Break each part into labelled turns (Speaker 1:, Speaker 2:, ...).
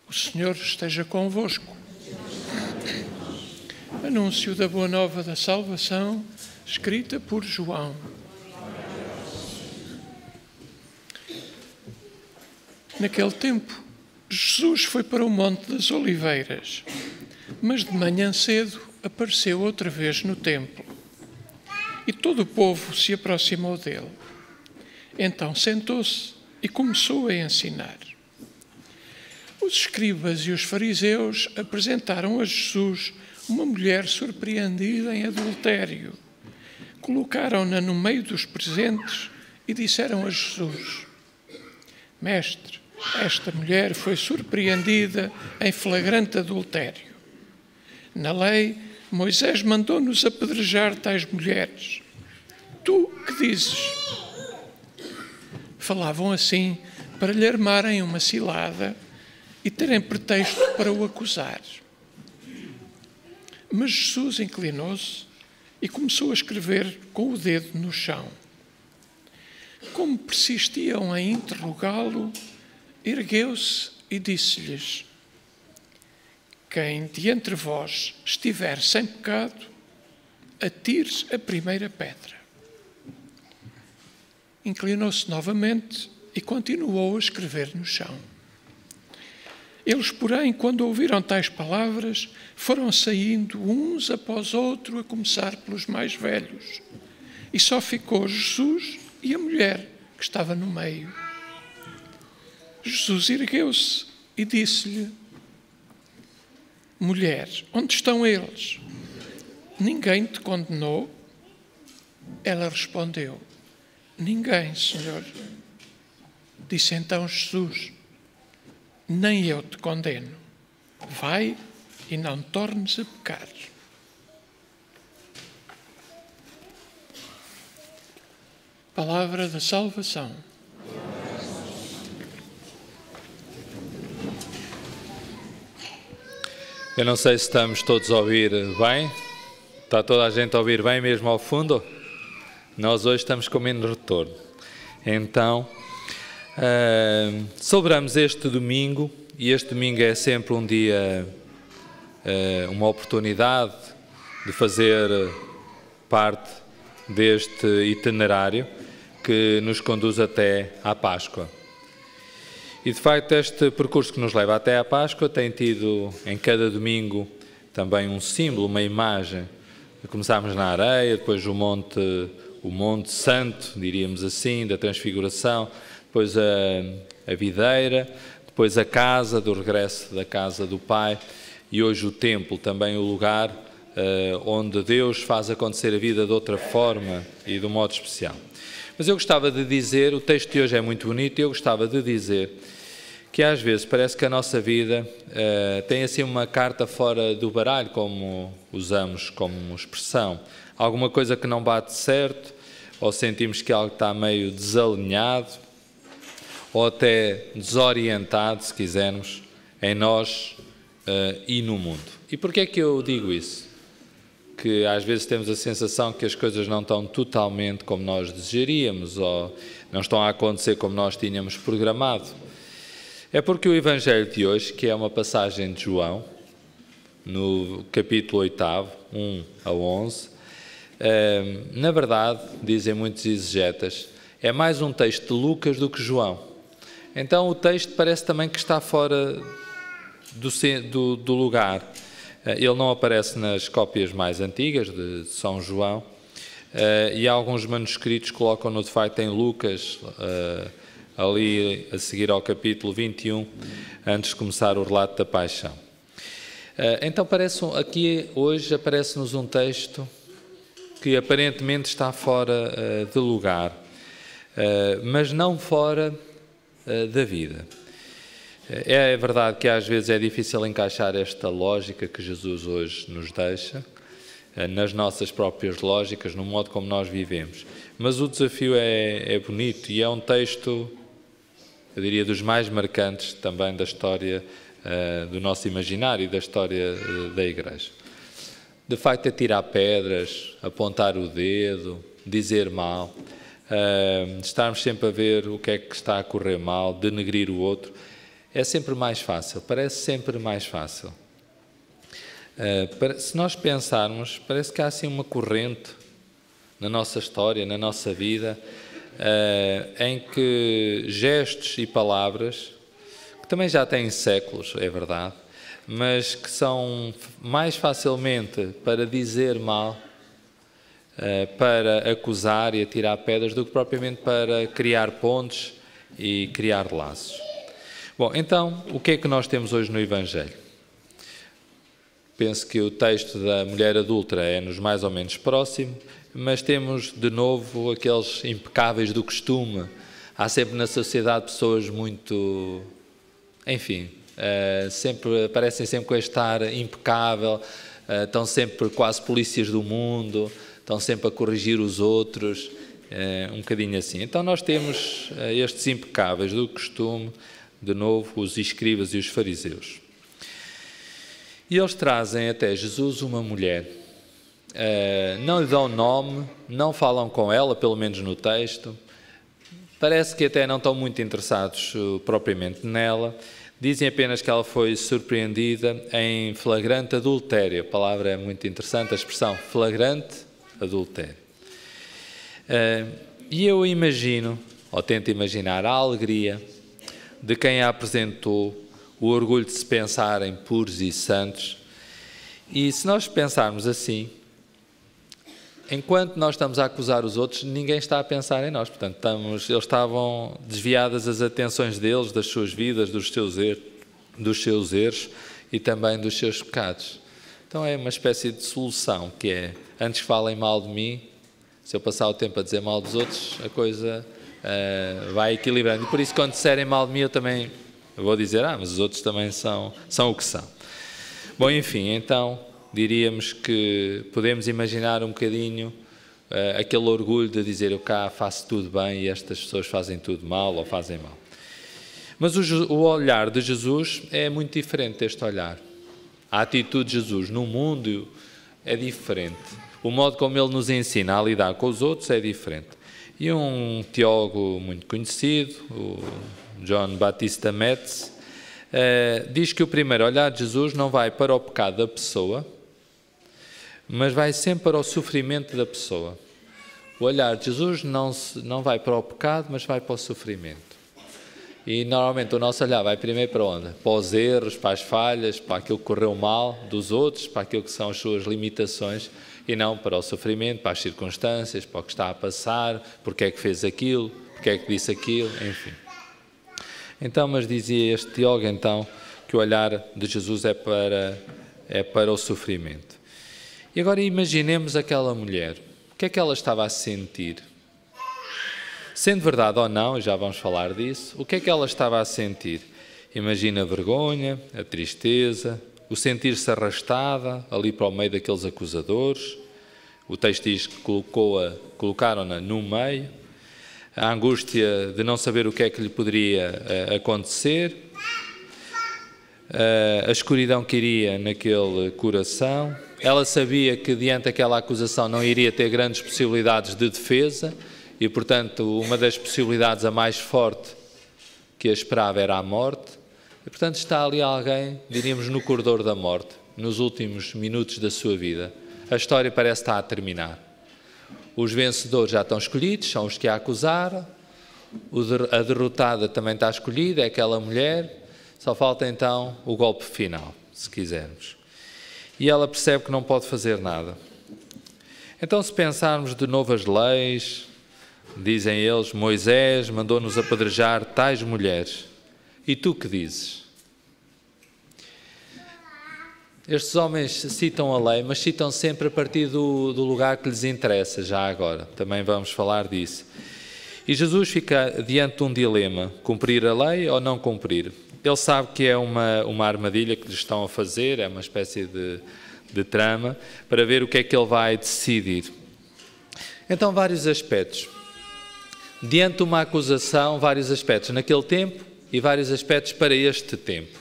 Speaker 1: O Senhor esteja convosco. Anúncio da Boa Nova da Salvação, escrita por João. Naquele tempo, Jesus foi para o Monte das Oliveiras, mas de manhã cedo apareceu outra vez no templo. E todo o povo se aproximou dele. Então sentou-se e começou a ensinar. Os escribas e os fariseus apresentaram a Jesus uma mulher surpreendida em adultério. Colocaram-na no meio dos presentes e disseram a Jesus: Mestre, esta mulher foi surpreendida em flagrante adultério. Na lei, Moisés mandou-nos apedrejar tais mulheres. Tu que dizes? Falavam assim para lhe armarem uma cilada e terem pretexto para o acusar. Mas Jesus inclinou-se e começou a escrever com o dedo no chão. Como persistiam em interrogá-lo, ergueu-se e disse-lhes: Quem de entre vós estiver sem pecado, atire a primeira pedra. Inclinou-se novamente e continuou a escrever no chão. Eles, porém, quando ouviram tais palavras, foram saindo uns após outro, a começar pelos mais velhos. E só ficou Jesus e a mulher que estava no meio. Jesus ergueu-se e disse-lhe: Mulher, onde estão eles? Ninguém te condenou? Ela respondeu: Ninguém, Senhor. Disse então Jesus: Nem eu te condeno. Vai e não tornes a pecar. Palavra da salvação.
Speaker 2: Eu não sei se estamos todos a ouvir bem. Está toda a gente a ouvir bem mesmo ao fundo? Nós hoje estamos com menos retorno. Então, celebramos este domingo, e este domingo é sempre um dia, uma oportunidade de fazer parte deste itinerário que nos conduz até à Páscoa. E de facto este percurso que nos leva até à Páscoa tem tido em cada domingo também um símbolo, uma imagem. Começámos na areia, depois o Monte Santo, diríamos assim, da Transfiguração, depois a videira, depois a casa, do regresso da casa do Pai, e hoje o templo, também o lugar onde Deus faz acontecer a vida de outra forma e de um modo especial. Mas eu gostava de dizer, o texto de hoje é muito bonito, e eu gostava de dizer que às vezes parece que a nossa vida tem assim uma carta fora do baralho, como usamos como expressão. Alguma coisa que não bate certo, ou sentimos que algo está meio desalinhado, ou até desorientado, se quisermos, em nós e no mundo. E porquê é que eu digo isso? Que às vezes temos a sensação que as coisas não estão totalmente como nós desejaríamos, ou não estão a acontecer como nós tínhamos programado. É porque o Evangelho de hoje, que é uma passagem de João, no capítulo 8, 1 a 11, na verdade, dizem muitos exegetas, é mais um texto de Lucas do que João. Então o texto parece também que está fora do lugar. Ele não aparece nas cópias mais antigas de São João, e alguns manuscritos colocam-no de facto em Lucas, ali a seguir ao capítulo 21, antes de começar o relato da Paixão. Então aqui hoje aparece-nos um texto que aparentemente está fora de lugar, mas não fora da vida. É verdade que às vezes é difícil encaixar esta lógica que Jesus hoje nos deixa nas nossas próprias lógicas, no modo como nós vivemos. Mas o desafio é bonito, e é um texto, eu diria, dos mais marcantes também da história do nosso imaginário e da história da Igreja. De facto, atirar pedras, apontar o dedo, dizer mal, estarmos sempre a ver o que é que está a correr mal, denegrir o outro. é sempre mais fácil, parece sempre mais fácil. Se nós pensarmos, parece que há assim uma corrente na nossa história, na nossa vida, em que gestos e palavras, que também já têm séculos, é verdade, mas que são mais facilmente para dizer mal, para acusar e atirar pedras, do que propriamente para criar pontes e criar laços. Bom, então, o que é que nós temos hoje no Evangelho? Penso que o texto da mulher adúltera é-nos mais ou menos próximo, mas temos de novo aqueles impecáveis do costume. Há sempre na sociedade pessoas muito, enfim, parecem sempre com este ar impecável, estão sempre quase polícias do mundo, estão sempre a corrigir os outros, um bocadinho assim. Então nós temos estes impecáveis do costume, de novo, os escribas e os fariseus. E eles trazem até Jesus uma mulher, não lhe dão nome, não falam com ela, pelo menos no texto, parece que até não estão muito interessados propriamente nela, dizem apenas que ela foi surpreendida em flagrante adultério. A palavra é muito interessante, a expressão flagrante adultério. E eu imagino, ou tento imaginar, a alegria de quem a apresentou, o orgulho de se pensar em puros e santos. E se nós pensarmos assim, enquanto nós estamos a acusar os outros, ninguém está a pensar em nós. Portanto, eles estavam desviadas as atenções deles, das suas vidas, dos seus erros e também dos seus pecados. Então é uma espécie de solução, que é, antes que falem mal de mim, se eu passar o tempo a dizer mal dos outros, a coisa vai equilibrando. E por isso, quando disserem mal de mim, eu também vou dizer, mas os outros também são o que são. Bom, enfim, então diríamos que podemos imaginar um bocadinho aquele orgulho de dizer eu cá faço tudo bem e estas pessoas fazem tudo mal ou fazem mal. Mas o olhar de Jesus é muito diferente deste olhar. A atitude de Jesus no mundo é diferente. O modo como ele nos ensina a lidar com os outros é diferente. E um teólogo muito conhecido, o John Batista Metz, diz que o primeiro olhar de Jesus não vai para o pecado da pessoa, mas vai sempre para o sofrimento da pessoa. O olhar de Jesus não vai para o pecado, mas vai para o sofrimento. E normalmente o nosso olhar vai primeiro para onde? Para os erros, para as falhas, para aquilo que correu mal dos outros, para aquilo que são as suas limitações, e não para o sofrimento, para as circunstâncias, para o que está a passar, porque é que fez aquilo, porque é que disse aquilo, enfim. Então, mas dizia este teólogo, então, que o olhar de Jesus é para o sofrimento. E agora imaginemos aquela mulher. O que é que ela estava a sentir? Sendo verdade ou não, já vamos falar disso, o que é que ela estava a sentir? Imagina a vergonha, a tristeza, o sentir-se arrastada ali para o meio daqueles acusadores. O texto diz que colocaram-na no meio. A angústia de não saber o que é que lhe poderia acontecer, a escuridão que iria naquele coração. Ela sabia que diante daquela acusação não iria ter grandes possibilidades de defesa e, portanto, uma das possibilidades a mais forte que a esperava era a morte. E, portanto, está ali alguém, diríamos, no corredor da morte, nos últimos minutos da sua vida. A história parece estar a terminar. Os vencedores já estão escolhidos, são os que a acusaram. A derrotada também está escolhida, é aquela mulher. Só falta então o golpe final, se quisermos. E ela percebe que não pode fazer nada. Então, se pensarmos de novo as leis, dizem eles, Moisés mandou-nos apedrejar tais mulheres. E tu que dizes? Estes homens citam a lei, mas citam sempre a partir do lugar que lhes interessa, já agora. Também vamos falar disso. E Jesus fica diante de um dilema, cumprir a lei ou não cumprir. Ele sabe que é uma armadilha que lhes estão a fazer, é uma espécie de trama, para ver o que é que ele vai decidir. Então, vários aspectos. Diante de uma acusação, vários aspectos naquele tempo e vários aspectos para este tempo.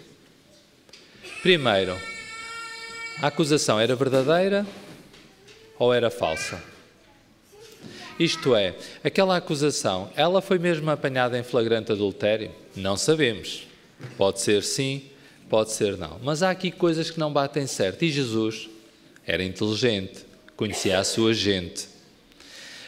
Speaker 2: Primeiro, a acusação era verdadeira ou era falsa? Isto é, aquela acusação, ela foi mesmo apanhada em flagrante adultério? Não sabemos. Pode ser sim, pode ser não. Mas há aqui coisas que não batem certo. E Jesus era inteligente, conhecia a sua gente.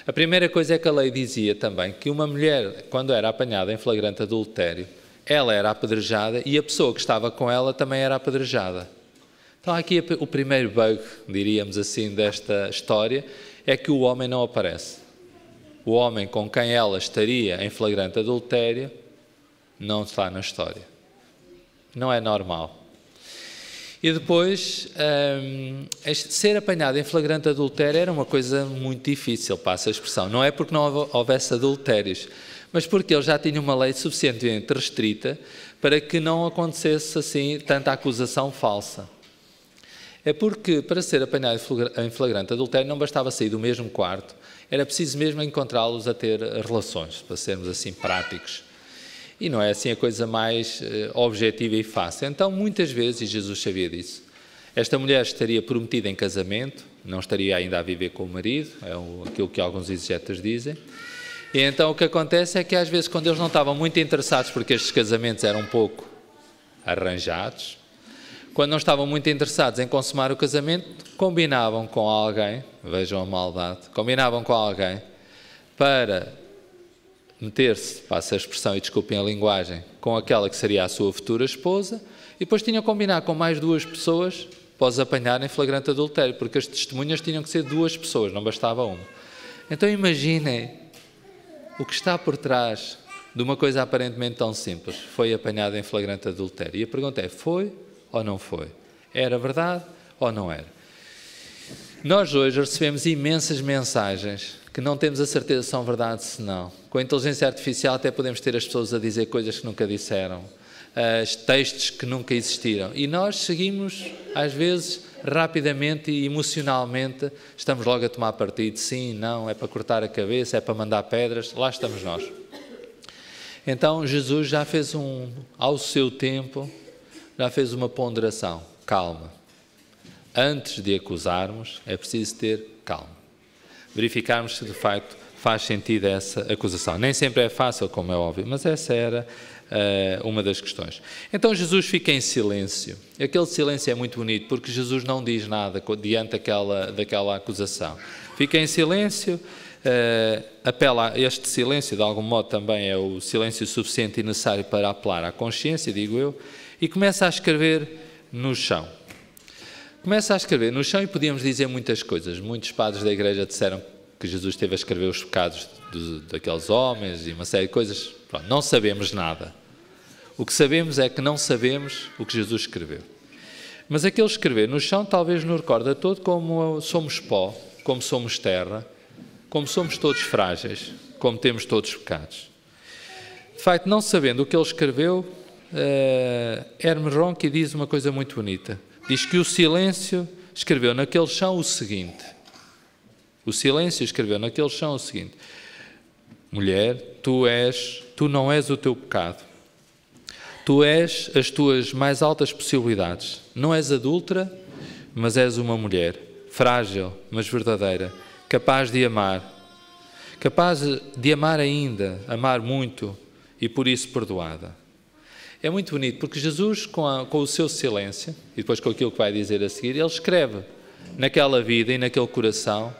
Speaker 2: A primeira coisa é que a lei dizia também que uma mulher, quando era apanhada em flagrante adultério, ela era apedrejada e a pessoa que estava com ela também era apedrejada. Então aqui o primeiro bug, diríamos assim, desta história é que o homem não aparece. O homem com quem ela estaria em flagrante adultério não está na história. Não é normal. E depois, ser apanhado em flagrante adultério era uma coisa muito difícil, passa a expressão. Não é porque não houvesse adultérios, mas porque ele já tinha uma lei suficientemente restrita para que não acontecesse assim tanta acusação falsa. É porque para ser apanhado em flagrante adultério não bastava sair do mesmo quarto, era preciso mesmo encontrá-los a ter relações, para sermos assim práticos. E não é assim a coisa mais objetiva e fácil. Então, muitas vezes, e Jesus sabia disso, esta mulher estaria prometida em casamento, não estaria ainda a viver com o marido, é aquilo que alguns exegetas dizem. E então o que acontece é que às vezes, quando eles não estavam muito interessados, porque estes casamentos eram um pouco arranjados, quando não estavam muito interessados em consumar o casamento, combinavam com alguém, vejam a maldade, combinavam com alguém para meter-se, passa a expressão e desculpem a linguagem, com aquela que seria a sua futura esposa, e depois tinham que combinar com mais 2 pessoas para os apanhar em flagrante adultério, porque as testemunhas tinham que ser 2 pessoas, não bastava uma. Então imaginem o que está por trás de uma coisa aparentemente tão simples. Foi apanhado em flagrante adultério. E a pergunta é, foi ou não foi? Era verdade ou não era? Nós hoje recebemos imensas mensagens que não temos a certeza se são verdade se não. Com a inteligência artificial até podemos ter as pessoas a dizer coisas que nunca disseram, textos que nunca existiram. E nós seguimos, às vezes, rapidamente e emocionalmente, estamos logo a tomar partido, sim, não, é para cortar a cabeça, é para mandar pedras, lá estamos nós. Então Jesus já fez ao seu tempo, já fez uma ponderação, calma. Antes de acusarmos, é preciso ter calma. Verificarmos se de facto faz sentido essa acusação. Nem sempre é fácil, como é óbvio, mas essa era uma das questões. Então Jesus fica em silêncio. Aquele silêncio é muito bonito, porque Jesus não diz nada diante daquela acusação. Fica em silêncio, apela. Este silêncio, de algum modo, também é o silêncio suficiente e necessário para apelar à consciência, digo eu, e começa a escrever no chão. Começa a escrever no chão e podíamos dizer muitas coisas. Muitos padres da igreja disseram que Jesus esteve a escrever os pecados daqueles homens e uma série de coisas. Pronto, não sabemos nada. O que sabemos é que não sabemos o que Jesus escreveu. Mas aquele escrever no chão talvez nos recorda todo como somos pó, como somos terra, como somos todos frágeis, como temos todos pecados. De facto, não sabendo o que ele escreveu, Hermes Ronchi diz uma coisa muito bonita. Diz que o silêncio escreveu naquele chão o seguinte. O silêncio escreveu naquele chão o seguinte. Mulher, tu não és o teu pecado. Tu és as tuas mais altas possibilidades. Não és adúltera, mas és uma mulher. Frágil, mas verdadeira. Capaz de amar. Capaz de amar ainda, amar muito e por isso perdoada. É muito bonito, porque Jesus, com o seu silêncio, e depois com aquilo que vai dizer a seguir, ele escreve naquela vida e naquele coração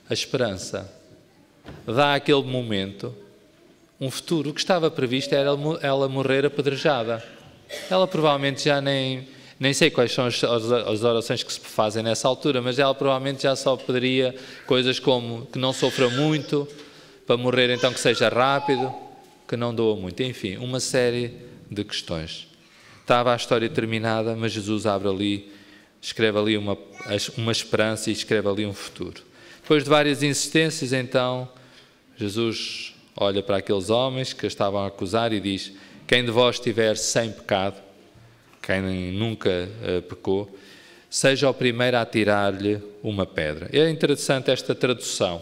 Speaker 2: a esperança. Dá àquele momento um futuro. O que estava previsto era ela morrer apedrejada. Ela provavelmente já nem sei quais são as orações que se fazem nessa altura, mas ela provavelmente já só pediria coisas como que não sofra muito, para morrer então que seja rápido, que não doa muito. Enfim, uma série de questões. Estava a história terminada, mas Jesus abre ali, escreve ali uma esperança e escreve ali um futuro. Depois de várias insistências, então, Jesus olha para aqueles homens que a estavam a acusar e diz: quem de vós estiver sem pecado, quem nunca pecou, seja o primeiro a atirar-lhe uma pedra. É interessante esta tradução.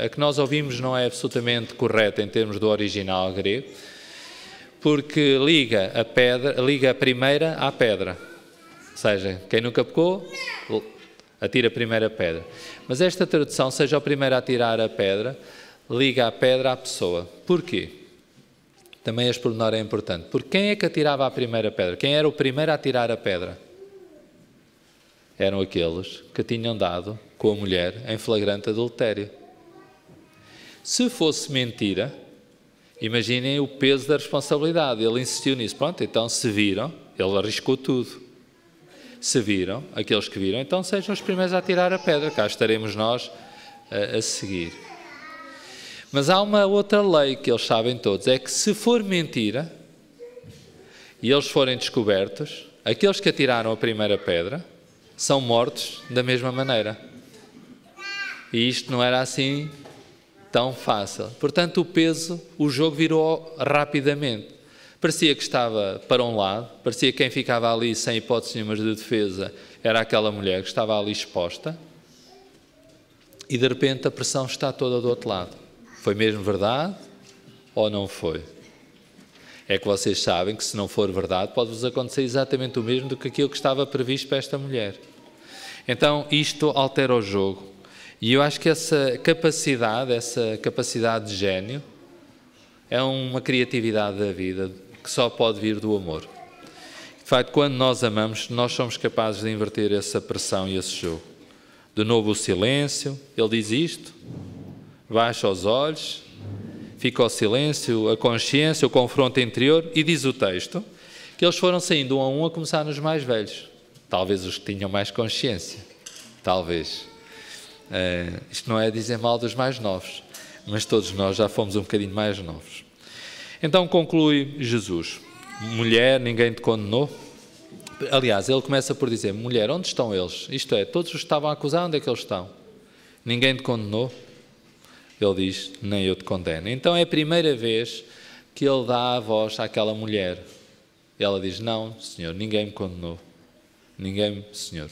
Speaker 2: A que nós ouvimos não é absolutamente correta em termos do original grego, porque liga a primeira à pedra. Ou seja, quem nunca pecou, atira a primeira pedra. Mas esta tradução, seja o primeiro a atirar a pedra, liga a pedra à pessoa. Porquê? também este pormenor é importante. Porque quem é que atirava a primeira pedra? Quem era o primeiro a atirar a pedra? Eram aqueles que tinham dado com a mulher em flagrante adultério. Se fosse mentira, imaginem o peso da responsabilidade. Ele insistiu nisso. Pronto, então se viram, ele arriscou tudo. Se viram, aqueles que viram, então sejam os primeiros a tirar a pedra. Cá estaremos nós a seguir. Mas há uma outra lei que eles sabem todos, é que se for mentira e eles forem descobertos, aqueles que atiraram a primeira pedra são mortos da mesma maneira. E isto não era assim tão fácil. Portanto, o jogo virou rapidamente. Parecia que estava para um lado, parecia que quem ficava ali sem hipótese nenhuma de defesa era aquela mulher que estava ali exposta, e de repente a pressão está toda do outro lado. Foi mesmo verdade ou não foi? É que vocês sabem que se não for verdade pode-vos acontecer exatamente o mesmo do que aquilo que estava previsto para esta mulher. Então isto altera o jogo. E eu acho que essa capacidade de gênio é uma criatividade da vida que só pode vir do amor. De facto, quando nós amamos, nós somos capazes de inverter essa pressão e esse jogo. De novo o silêncio, ele diz isto, baixa os olhos, fica o silêncio, a consciência, o confronto interior, e diz o texto que eles foram saindo um a começar nos mais velhos. Talvez os que tinham mais consciência. Talvez. Isto não é dizer mal dos mais novos, mas todos nós já fomos um bocadinho mais novos. Então conclui Jesus: mulher, ninguém te condenou? Aliás, ele começa por dizer: mulher, onde estão eles? Isto é, todos os que estavam a acusar, onde é que eles estão? Ninguém te condenou? Ele diz: nem eu te condeno. Então é a primeira vez que ele dá a voz àquela mulher. Ela diz: não, Senhor, ninguém me condenou. Ninguém, Senhor.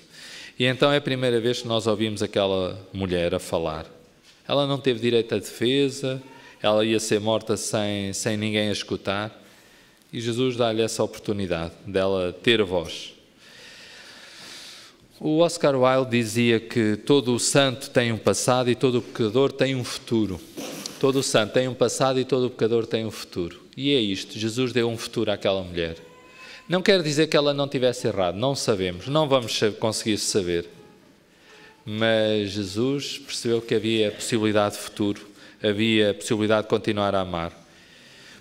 Speaker 2: E então é a primeira vez que nós ouvimos aquela mulher a falar. Ela não teve direito à defesa, ela ia ser morta sem ninguém a escutar. E Jesus dá-lhe essa oportunidade dela ter voz. O Oscar Wilde dizia que todo o santo tem um passado e todo o pecador tem um futuro. Todo o santo tem um passado e todo o pecador tem um futuro. E é isto, Jesus deu um futuro àquela mulher. Não quer dizer que ela não tivesse errado, não sabemos, não vamos conseguir saber. Mas Jesus percebeu que havia possibilidade de futuro, havia possibilidade de continuar a amar.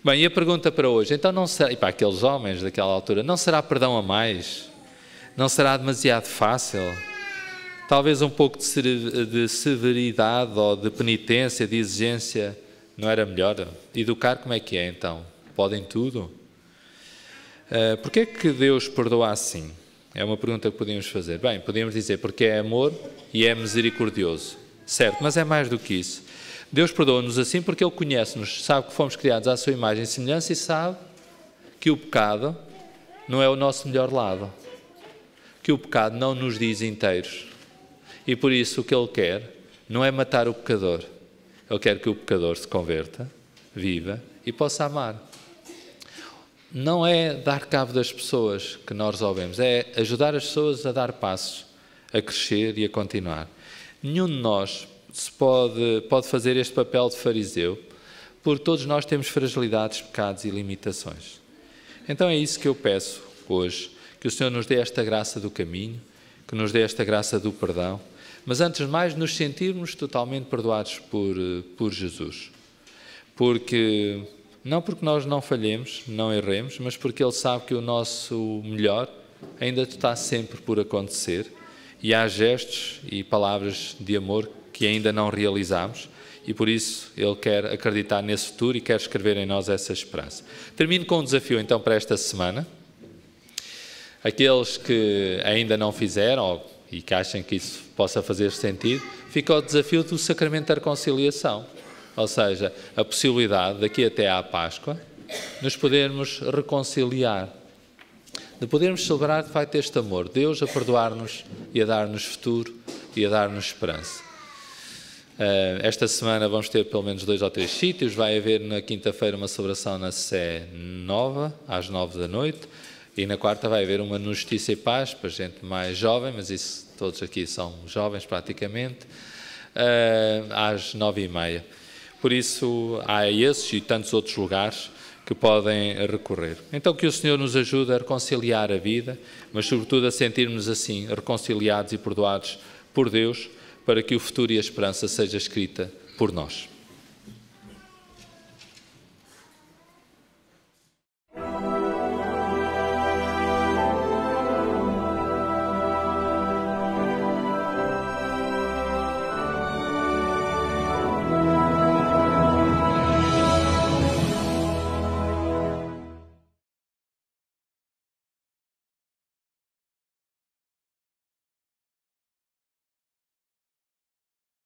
Speaker 2: Bem, e a pergunta para hoje, então não será, e para aqueles homens daquela altura, não será perdão a mais? Não será demasiado fácil? Talvez um pouco de severidade ou de penitência, de exigência, não era melhor? Educar como é que é então? Podem tudo? Porquê é que Deus perdoa assim? É uma pergunta que podíamos fazer. Bem, podíamos dizer porque é amor e é misericordioso. Certo, mas é mais do que isso. Deus perdoa-nos assim porque Ele conhece-nos, sabe que fomos criados à sua imagem e semelhança e sabe que o pecado não é o nosso melhor lado. Que o pecado não nos diz inteiros. E por isso o que Ele quer não é matar o pecador. Ele quer que o pecador se converta, viva e possa amar. Não é dar cabo das pessoas que nós resolvemos, é ajudar as pessoas a dar passos, a crescer e a continuar. Nenhum de nós se pode fazer este papel de fariseu, porque todos nós temos fragilidades, pecados e limitações. Então é isso que eu peço hoje, que o Senhor nos dê esta graça do caminho, que nos dê esta graça do perdão, mas antes de mais nos sentirmos totalmente perdoados por Jesus. Não porque nós não falhemos, não erremos, mas porque Ele sabe que o nosso melhor ainda está sempre por acontecer e há gestos e palavras de amor que ainda não realizamos e por isso Ele quer acreditar nesse futuro e quer escrever em nós essa esperança. Termino com um desafio então para esta semana. Aqueles que ainda não fizeram e que achem que isso possa fazer sentido, fica o desafio do sacramento da reconciliação. Ou seja, a possibilidade, daqui até à Páscoa, nos podermos reconciliar, de podermos celebrar de facto este amor, Deus a perdoar-nos e a dar-nos futuro e a dar-nos esperança. Esta semana vamos ter pelo menos 2 ou 3 sítios, vai haver na quinta-feira uma celebração na Sé Nova, às 9 da noite, e na quarta vai haver uma no Justiça e Paz, para gente mais jovem, mas isso todos aqui são jovens praticamente, às 9h30. Por isso, há esses e tantos outros lugares que podem recorrer. Então que o Senhor nos ajude a reconciliar a vida, mas sobretudo a sentirmos assim, reconciliados e perdoados por Deus, para que o futuro e a esperança seja escrita por nós.